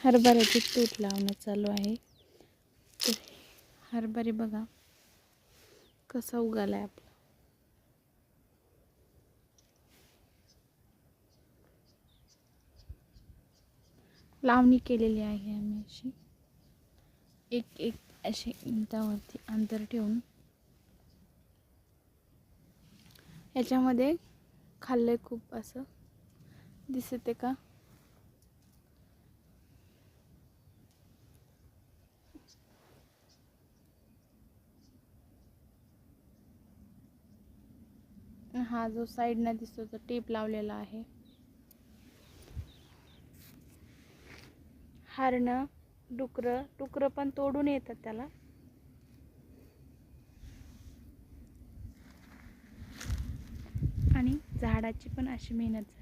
हरभऱ्याचे पीठ लावणं चालू आहे. तर हरभरे बघा कसा उगाला आहे आपला. लावणी केलेली आहे आम्ही अशी एक एक अशी इंटावरती अंतर ठेवून. याच्यामध्ये खाल्लंय खूप असं दिसते का? हा जो साईडनं दिसतो तो टेप लावलेला आहे. हरणं, डुकरं पण तोडून येतात त्याला. आणि झाडाची पण अशी मेहनत झाली.